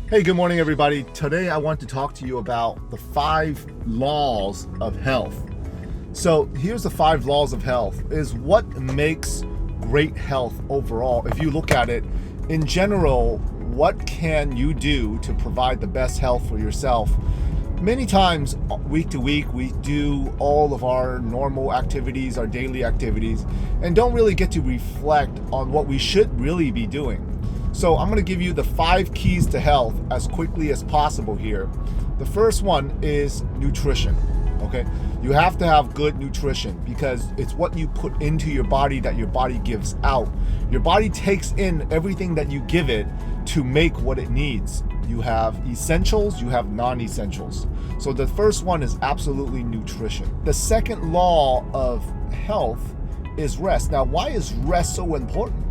Hey, good morning, everybody. Today I want to talk to you about the 5 laws of health. So here's the 5 laws of health, is what makes great health overall. If you look at it in general, what can you do to provide the best health for yourself? Many times, week to week, we do all of our normal activities, our daily activities, and don't really get to reflect on what we should really be doing. So I'm going to give you the 5 keys to health as quickly as possible here. The first one is nutrition. Okay, you have to have good nutrition because it's what you put into your body that your body gives out. Your body takes in everything that you give it to make what it needs. You have essentials, you have non-essentials. So the first one is absolutely nutrition. The second law of health is rest. Now, why is rest so important?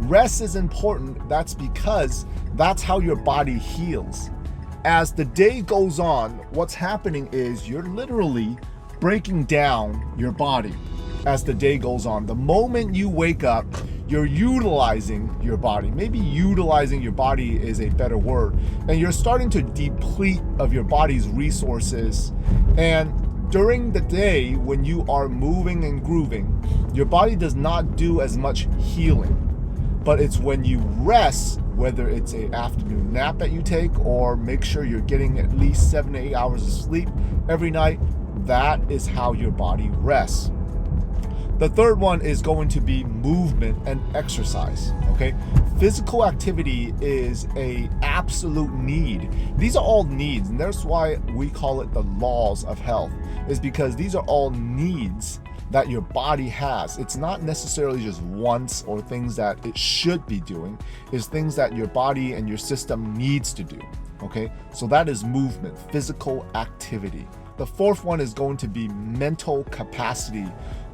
Rest is important. That's because that's how your body heals. As the day goes on, what's happening is you're literally breaking down your body as the day goes on. The moment you wake up, you're utilizing your body. Maybe utilizing your body is a better word. And you're starting to deplete of your body's resources. And during the day, when you are moving and grooving, your body does not do as much healing. But it's when you rest, whether it's an afternoon nap that you take or make sure you're getting at least 7 to 8 hours of sleep every night, that is how your body rests. The third one is going to be movement and exercise, okay? Physical activity is an absolute need. These are all needs, and that's why we call it the laws of health, is because these are all needs that your body has. It's not necessarily just wants or things that it should be doing. It's things that your body and your system needs to do, okay? So that is movement, physical activity. The fourth one is going to be mental capacity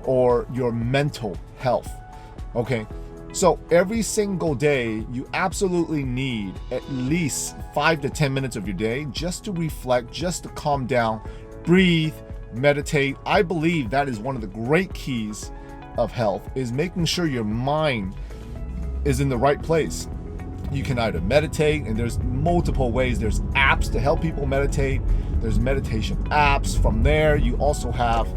or your mental health, okay? So every single day, you absolutely need at least 5 to 10 minutes of your day just to reflect, just to calm down, breathe, meditate. I believe that is one of the great keys of health, is making sure your mind is in the right place. You can either meditate, and there's multiple ways. There's apps to help people meditate. There's meditation apps. From there, you also have,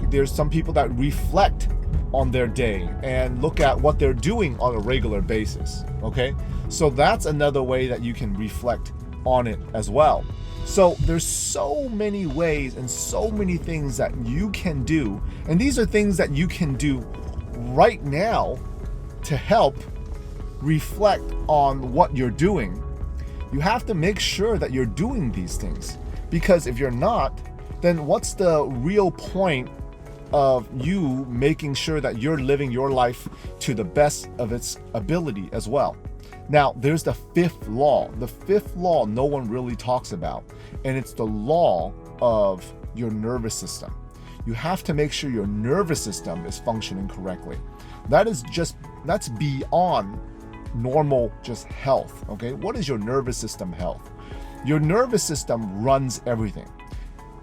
there's some people that reflect on their day and look at what they're doing on a regular basis, okay? So that's another way that you can reflect on it as well. So there's so many ways and so many things that you can do. And these are things that you can do right now to help reflect on what you're doing. You have to make sure that you're doing these things, because if you're not, then what's the real point of you making sure that you're living your life to the best of its ability as well? Now, there's the 5th law. The 5th law no one really talks about, and it's the law of your nervous system. You have to make sure your nervous system is functioning correctly. That's beyond normal just health, okay? What is your nervous system health? Your nervous system runs everything.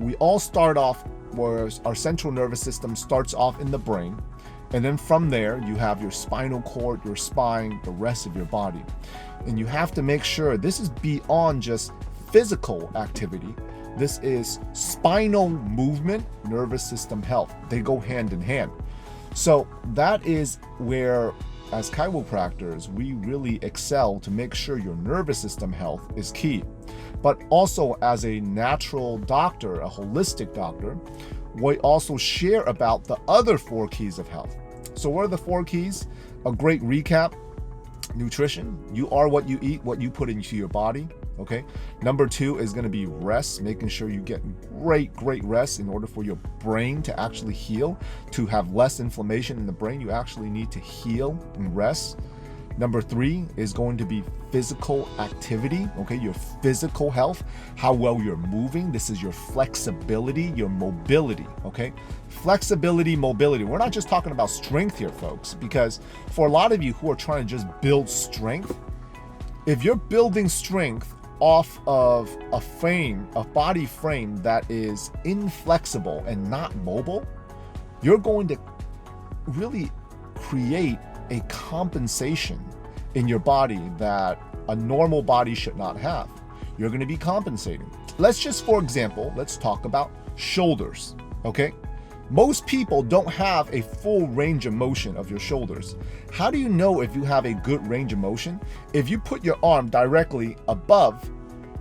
We all start off where our central nervous system starts off in the brain. And then from there, you have your spinal cord, your spine, the rest of your body. And you have to make sure this is beyond just physical activity. This is spinal movement, nervous system health. They go hand in hand. So that is where, as chiropractors, we really excel to make sure your nervous system health is key. But also as a natural doctor, a holistic doctor, we also share about the other 4 keys of health. So what are the 4 keys? A great recap: nutrition. You are what you eat, what you put into your body, okay? Number 2 is going to be rest, making sure you get great rest in order for your brain to actually heal. To have less inflammation in the brain, you actually need to heal and rest. Number 3 is going to be physical activity, okay? Your physical health, how well you're moving. This is your flexibility, your mobility, okay? Flexibility, mobility. We're not just talking about strength here, folks, because for a lot of you who are trying to just build strength, if you're building strength off of a body frame that is inflexible and not mobile, you're going to really create a compensation in your body that a normal body should not have. You're going to be compensating. Let's just, for example, let's talk about shoulders, okay? Most people don't have a full range of motion of your shoulders. How do you know if you have a good range of motion? If you put your arm directly above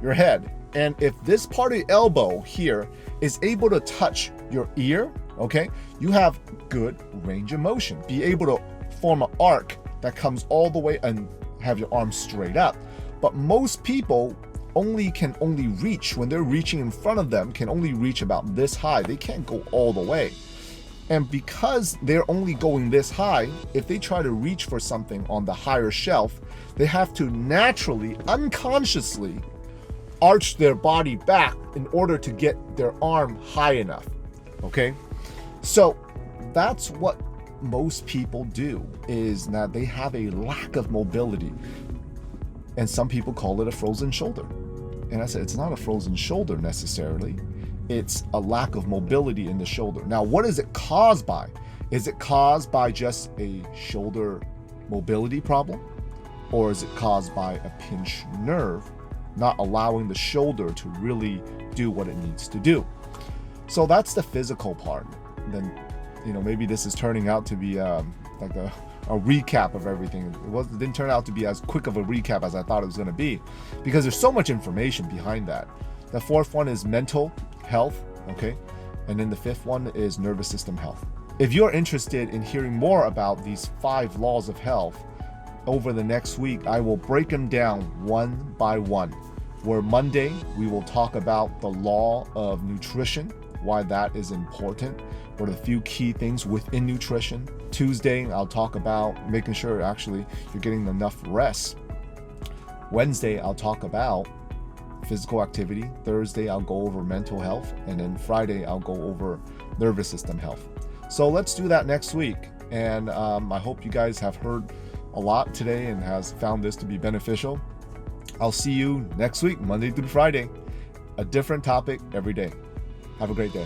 your head, and if this part of your elbow here is able to touch your ear, okay, you have good range of motion. Be able to form an arc that comes all the way and have your arm straight up. But most people can only reach, when they're reaching in front of them, can only reach about this high. They can't go all the way. And because they're only going this high, if they try to reach for something on the higher shelf, they have to naturally, unconsciously arch their body back in order to get their arm high enough, okay? So that's what most people do, is that they have a lack of mobility. And some people call it a frozen shoulder. And I said, it's not a frozen shoulder necessarily. It's a lack of mobility in the shoulder. Now, what is it caused by? Is it caused by just a shoulder mobility problem? Or is it caused by a pinched nerve not allowing the shoulder to really do what it needs to do? So that's the physical part. Then, maybe this is turning out to be like a recap of everything. It didn't turn out to be as quick of a recap as I thought it was going to be, because there's so much information behind that. The fourth one is mental health, okay? And then the fifth one is nervous system health. If you're interested in hearing more about these 5 laws of health, over the next week, I will break them down one by one. Where Monday, we will talk about the law of nutrition, why that is important, what are the few key things within nutrition. Tuesday, I'll talk about making sure actually you're getting enough rest. Wednesday, I'll talk about physical activity. Thursday, I'll go over mental health. And then Friday, I'll go over nervous system health. So let's do that next week. And I hope you guys have heard a lot today and has found this to be beneficial. I'll see you next week, Monday through Friday. A different topic every day. Have a great day.